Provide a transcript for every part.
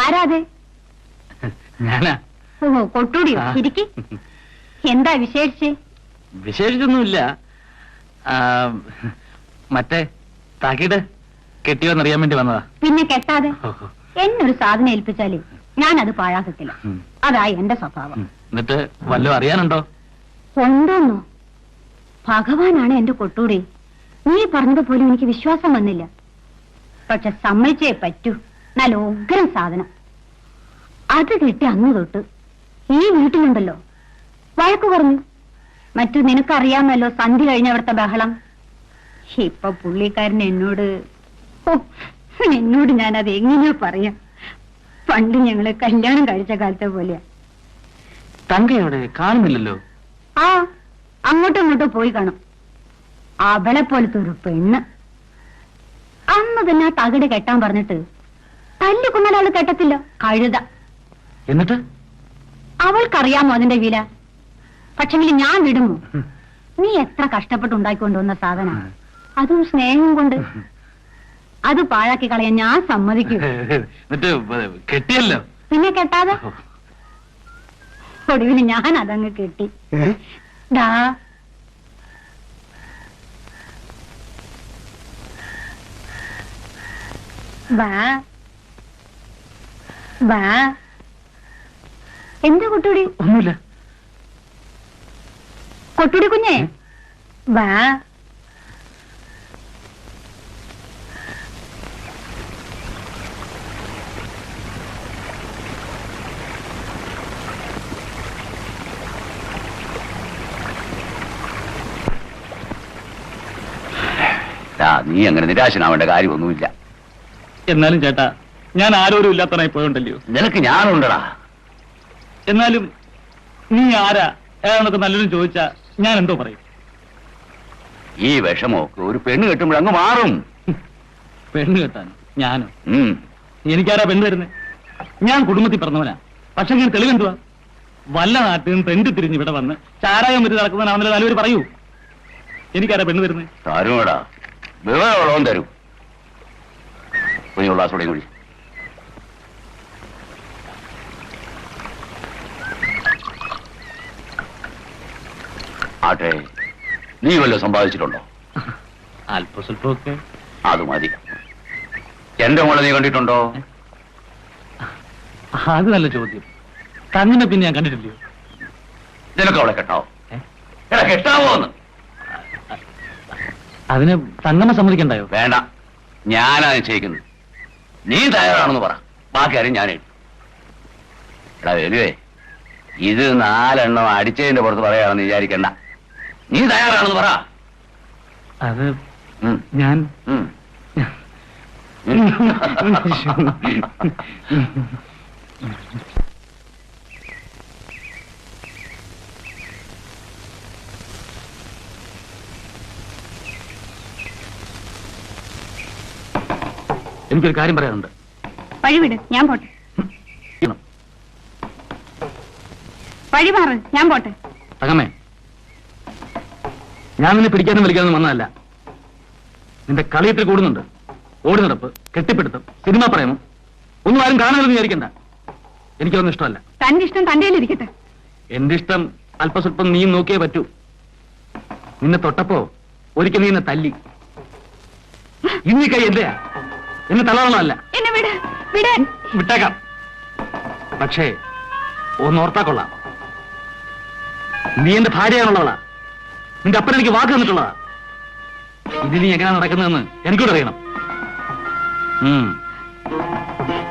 ആരാതെ? ഞാനാ. ഓ, കൊട്ടൂടിയോ? ഇരിക്കി. എന്താ വിശേഷിച്ച്? വിശേഷിച്ചൊന്നുമില്ല. മറ്റേ തകിട് കെട്ടിയോന്നറിയാൻ വേണ്ടി വന്നതാ. പിന്നെ കെട്ടാതെ എന്നൊരു സാധനം ഏൽപ്പിച്ചാലേ ഞാനത് പാഴാക്കത്തില്ല. അതായി എന്റെ സ്വഭാവം. എന്നിട്ട് വല്ലതും അറിയാനുണ്ടോ? ഉണ്ടോന്നോ? ഭഗവാനാണ് എന്റെ കൊട്ടൂടി. നീ പറഞ്ഞതുപോലും എനിക്ക് വിശ്വാസം വന്നില്ല. പക്ഷെ സമ്മതിച്ചേ പറ്റൂ. നല്ല ഉഗ്രം സാധനം. അത് കിട്ടി അന്ന് തൊട്ട് ഈ വീട്ടിലുണ്ടല്ലോ വഴക്ക് പറഞ്ഞു. മറ്റു നിനക്കറിയാമല്ലോ സന്ധ്യ കഴിഞ്ഞ അവിടുത്തെ ബഹളം. ഇപ്പൊ പുള്ളിക്കാരൻ എന്നോട് ഞാനത് എങ്ങനെയാ പറയാ? പണ്ട് ഞങ്ങള് കല്യാണം കഴിച്ച കാലത്തെ പോലെയാ. തങ്കയോടെ കാണുന്നില്ലല്ലോ. ആ, അങ്ങോട്ടും ഇങ്ങോട്ടും പോയി കാണും. അവളെ പോലത്തെ ഒരു പെണ്ണ്. അന്ന് തന്നെ ആ തകിട് കെട്ടാൻ പറഞ്ഞിട്ട് തല്ലിക്കൊന്നാൽ അവള് കെട്ടത്തില്ല. കഴുത. എന്നിട്ട് അവൾക്കറിയാമോ അതിന്റെ വില? പക്ഷെങ്കിൽ ഞാൻ വിടുമോ? നീ എത്ര കഷ്ടപ്പെട്ട് ഉണ്ടാക്കിക്കൊണ്ടുവന്ന സാധന, അതും സ്നേഹം കൊണ്ട്. അത് പാഴാക്കി കളയാൻ ഞാൻ സമ്മതിക്കൂ. കെട്ടിയല്ലോ. പിന്നെ കെട്ടാതെ ഒടുവിൽ ഞാൻ അതങ്ങ് കെട്ടി. ദാ വാ വാ. എന്താ കൊട്ടൂടി? ഒന്നുമില്ല. കൊട്ടൂടി കുഞ്ഞേ വാ. നീ അങ്ങനെ നിരാശനാവേണ്ട കാര്യമൊന്നുമില്ല. എന്നാലും ചേട്ടാ, ഞാൻ ആരോരും ഇല്ലാത്തവനായി പോയോണ്ടല്ലോ. നിനക്ക് ഞാനുണ്ടടാ. എന്നാലും നീ ആരാ ഏതാണെന്നൊക്കെ നല്ലൊരു ചോദിച്ചാ ഞാൻ എന്തോ പറയും? ഈ വിഷമമൊക്കെ ഒരു പെണ്ണ് കെട്ടുമ്പോഴങ്ങ് മാറും. പെണ്ണ് കെട്ടാൻ ഞാനോ? എനിക്കാരാ പെണ്ണ് തരുന്നത്? ഞാൻ കുടുംബത്തിൽ പറഞ്ഞവനാ. പക്ഷെ ഞാൻ തെളിവെന്തുവാ? വല്ല നാട്ടിൽ നിന്ന് തെണ്ടി തിരിഞ്ഞ് ഇവിടെ വന്ന് ചാരായം വെച്ച് നടക്കുന്നവനാണെന്നല്ലേ നല്ലവര് പറയൂ. എനിക്കാരാ പെണ്ണ് തരുന്നത്? തരുമേടാ, വിവരമുള്ളവൻ തരും. കുഞ്ഞുള്ള ആസോടെയും കൂടി. ആട്ടെ, നീ വല്ലതും സമ്പാദിച്ചിട്ടുണ്ടോ? അല്പ സ്വല്പമൊക്കെ. അത് മതി. എന്റെ മോളെ നീ കണ്ടിട്ടുണ്ടോ? അത് നല്ല ചോദ്യം. കണ്ണിനെ പിന്നെ ഞാൻ കണ്ടിട്ടില്ലയോ? നിനക്ക് അവളെ കെട്ടാവോ? എടാ, കെട്ടാവോന്ന്? അതിന് തങ്ങമ്മ സമ്മതിക്കണ്ടായോ? വേണ്ട, ഞാനാ നിശ്ചയിക്കുന്നത്. നീ തയ്യാറാണെന്ന് പറ, ബാക്കി കാര്യം ഞാൻ എഴുതും. എടാ വേലുവേ, ഇത് 4 എണ്ണം അടിച്ചതിന്റെ പുറത്ത് പറയാണെന്ന് വിചാരിക്കണ്ട. നീ തയ്യാറാണെന്ന് പറ. അത് ഞാൻ എനിക്കൊരു കാര്യം പറയാനുണ്ട്. വഴിവിട്, ഞാൻ പോട്ടെ. വഴി മാറ്, ഞാൻ പോട്ടെ. തങ്ങമ്മേ, ഞാൻ നിന്നെ പിടിക്കാനും വലിക്കാനും വന്നതല്ല. നിന്റെ കളിയത്തിൽ കൂടുന്നുണ്ട്. ഓടി നടപ്പ്, കെട്ടിപ്പിടുത്തം, സിനിമ പ്രേമം ഒന്നും ആരും കാണരുതെന്ന് വിചാരിക്കണ്ട. എനിക്കൊന്നും ഇഷ്ടമല്ല. തന്റെ ഇഷ്ടം തന്റെ ഇരിക്കട്ടെ. എന്റെ ഇഷ്ടം അല്പസ്വല്പം നീ നോക്കിയേ പറ്റൂ. നിന്നെ തൊട്ടപ്പോ ഒരിക്കൽ നീ എന്നെ തല്ലി. ഇന്നീ കൈ എന്റെയാ, എന്നെ തള്ളണമല്ല. എന്നെ വിട്, വിടാൻ. വിട്ടേക്കാം. പക്ഷേ ഒന്നോർത്താ കൊള്ളാം, നീ എന്റെ ഭാര്യയാണുള്ളവളാ. നിന്റെ അപ്പൻ എനിക്ക് വാക്ക് തന്നിട്ടുള്ളതാ. ഇത് നീ എങ്ങനെയാ നടക്കുന്നതെന്ന് എനിക്കൂടെ അറിയണം.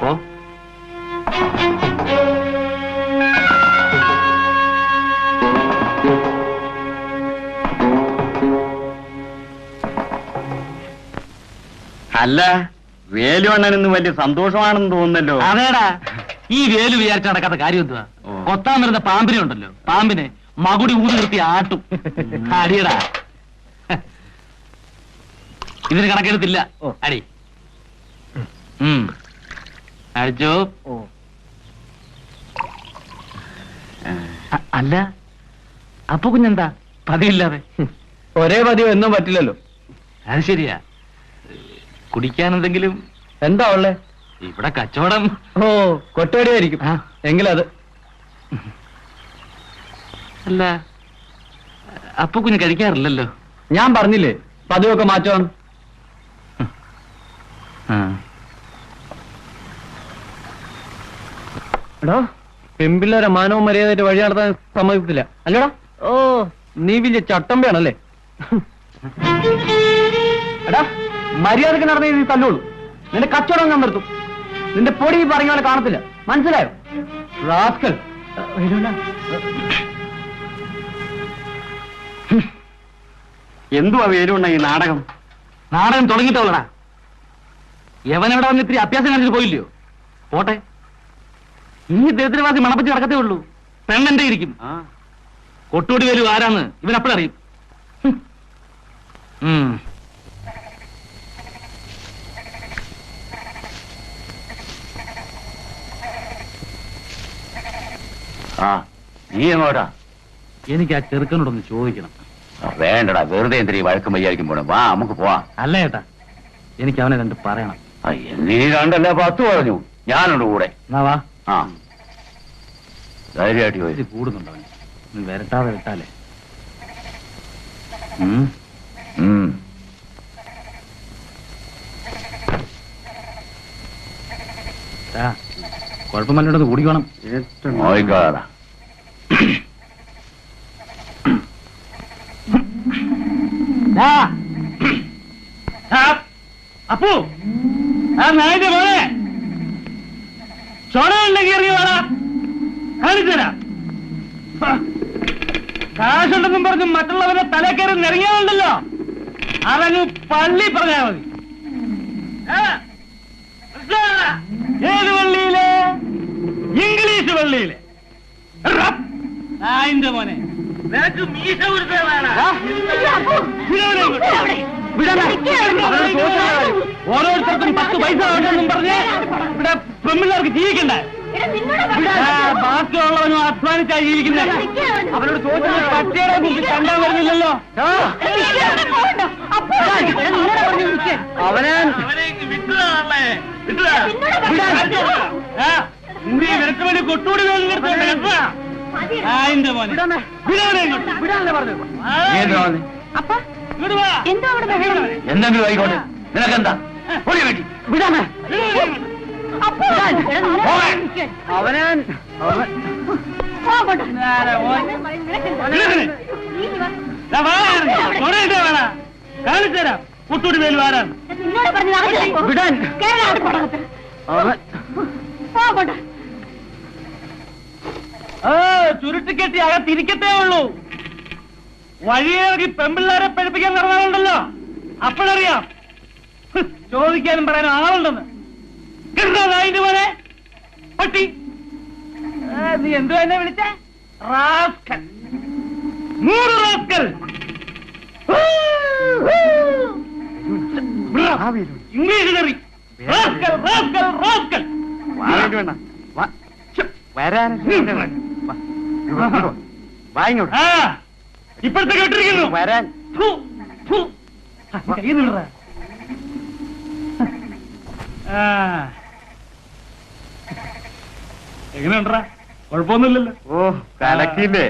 ഓ അല്ല, വേലുവണ്ണനെന്ന് വലിയ സന്തോഷമാണെന്ന് തോന്നുന്നല്ലോ. അതേടാ, ഈ വേലു വിചാരിച്ച നടക്കാത്ത കാര്യം എന്തുവാ? കൊത്താൻ വരുന്ന പാമ്പിനെ ഉണ്ടല്ലോ, പാമ്പിനെ മകുടി ഊതി നിർത്തി ആട്ടും. അടിയടാ, ഇതിന് കണക്കെടുത്തില്ല. അടി അടിച്ചോ. അല്ല, അപ്പൊ കുഞ്ഞെന്താ പതിവില്ലാതെ? ഒരേ പതിവ് എന്നും പറ്റില്ലല്ലോ. അത് ശരിയാ. കുടിക്കാൻ എന്തെങ്കിലും? എന്താ ഉള്ളേ? ഇവിടെ കച്ചവടം. ഓ, കൊട്ടുവടിയായിരിക്കും. എങ്കിലത്. അല്ല, അപ്പൊ കുഞ്ഞ് കഴിക്കാറില്ലല്ലോ. ഞാൻ പറഞ്ഞില്ലേ പതിവൊക്കെ മാറ്റം. എടോ, പെമ്പിള്ളേരെ മാനവും മര്യാദയായിട്ട് വഴി നടത്താൻ സമ്മതിക്കത്തില്ല അല്ലടാ. ഓ, നീ വലിയ ചട്ടമ്പയാണല്ലേ. എടാ, മര്യാദക്ക് നടന്നേ നീ തല്ലുള്ളൂ. നിന്റെ കച്ചവടം ഞാൻ നിർത്തും. നിന്റെ പൊടി ഈ പറഞ്ഞ പോലെ കാണത്തില്ല, മനസ്സിലായോ? റാസ്കൽ. എന്തുവാ വേലുണ്ട ഈ നാടകം? നാടകം തുടങ്ങിയിട്ടുള്ളടാ. യവനെവിടെ വന്ന് ഇത്തിരി അഭ്യാസം കാണിച്ചിട്ട് പോയില്ലയോ? പോട്ടെ, ഈ ദരിദ്രവാസി മണപ്പറ്റി നടക്കത്തേ ഉള്ളൂ. പെണ്ണെന്റെ ഇരിക്കും. കൊട്ടൂടി വേലു ആരാന്ന് ഇവൻ അപ്പോഴറിയും. നീ എങ്ങോട്ടാ? എനിക്ക് ആ ചെറുക്കനോടൊന്ന് ചോദിക്കണം. വേണ്ടടാ, വെറുതെ എന്തിനാ ഈ വഴക്കും വയ്യായിരിക്കും പോണം. വാ, നമുക്ക് പോവാം. അല്ല ചേട്ടാ, എനിക്ക് അവനെ കണ്ട് പറയണം. നീ 2 അല്ല 10 പറഞ്ഞു. ഞാനുണ്ട് കൂടെ. വാ. ആ, ധൈര്യമായിട്ട് ചോദിച്ചു. കൂടുന്നുണ്ട് അവൻ. നീ വരട്ടാതെ വിട്ടാലേ. കുഴപ്പമല്ലോടൊന്ന് കൂടിക്കണം. നോയിക്കാടാ. അപ്പു, ആ നായന്റെ മോനെ ചോണയുണ്ടെങ്കിൽ ഇറങ്ങി വേണ കാണിച്ചുതരാ. കാശുണ്ടെന്നും പറഞ്ഞ് മറ്റുള്ളവരെ തല കയറി നിറങ്ങിയാലുണ്ടല്ലോ, അവന് പള്ളി പറഞ്ഞാൽ മതി. ഏത് പള്ളിയിലെ? ഇംഗ്ലീഷ് പള്ളിയിലെ. നായന്റെ മോനെ, നിനക്ക് മീശ ഓരോരുത്തർക്കും 10 പൈസ വേണ്ടെന്നും പറഞ്ഞ് ഇവിടെ പെമ്പിള്ളേർക്ക് ജീവിക്കണ്ടേ? ബാക്കിയുള്ളവനും അധ്വാനിച്ചാ ജീവിക്കുന്നത്. അവരോട് ചോദിച്ചാൽ പട്ടിയുടെ മുമ്പിൽ കണ്ടാൻ വരുന്നില്ലല്ലോ. അവനെ നിനക്ക് വേണ്ടി കൊട്ടൂടി നിർത്തോട്ടെ. ആയിന്റെ മോനെ എന്തെങ്കിലും ആയിക്കോട്ടെ, നിനക്കെന്താ? വിടാമേ അവനെ. കാണിച്ചുതരാം കുട്ടൂടി വേലു ആരാണ്. വിടാൻ ചുരുട്ടിക്കെട്ടി അകത്തിരിക്കത്തേ ഉള്ളൂ. വഴിയേറി പെമ്പിള്ളേരെ പഠിപ്പിക്കാൻ നടന്നാലുണ്ടല്ലോ, അപ്പോഴറിയാം ചോദിക്കാനും പറയാനും ആളുണ്ടെന്ന്. അതിന്റെ പോലെ പട്ടി, നീ എന്തോ എന്നെ വിളിച്ചേ? Rascal, 100 rascal. ഇംഗ്ലീഷ് കറി. Rascal, rascal, rascal. ഇപ്പോഴത്തെ കേട്ടിരിക്കുന്നു. വരാൻ എങ്ങനെയുണ്ടാ? കുഴപ്പമൊന്നുമില്ലല്ലോ. ഓ, കലക്കില്ലേ?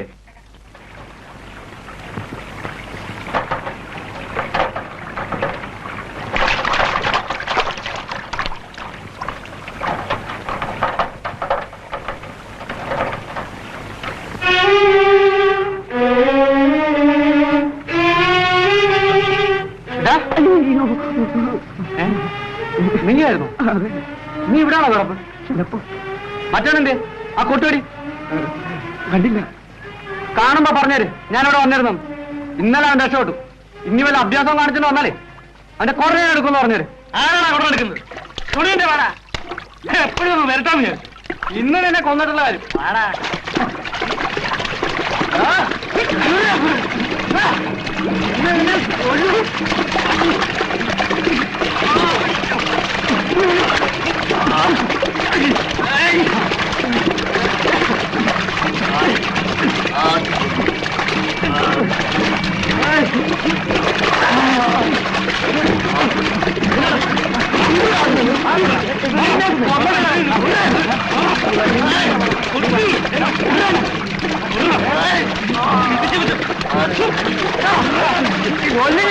നീയായിരുന്നു? നീ ഇവിടാണോ കിടപ്പ്? മറ്റവനെന്തേ? ആ കൊട്ടുവടി കണ്ടില്ല? കാണുമ്പോ പറഞ്ഞേര്, ഞാനിവിടെ വന്നിരുന്നു. ഇന്നലെ അവൻ രക്ഷപ്പെട്ടു. ഇനി വല്ല അഭ്യാസം കാണിച്ചിട്ട് വന്നാലേ അവന്റെ കുറേ എടുക്കുമെന്ന് പറഞ്ഞേര്. ആരാണ് അവിടെ എടുക്കുന്നത്? തുണിന്റെ വാടാ, എപ്പോഴും ഒന്ന് വരട്ടാന്ന് വിചാരിച്ചു. ഇന്നലെ എന്നെ കൊന്നിട്ടുള്ള കാര്യം വാടാ. ഒന്നിനെ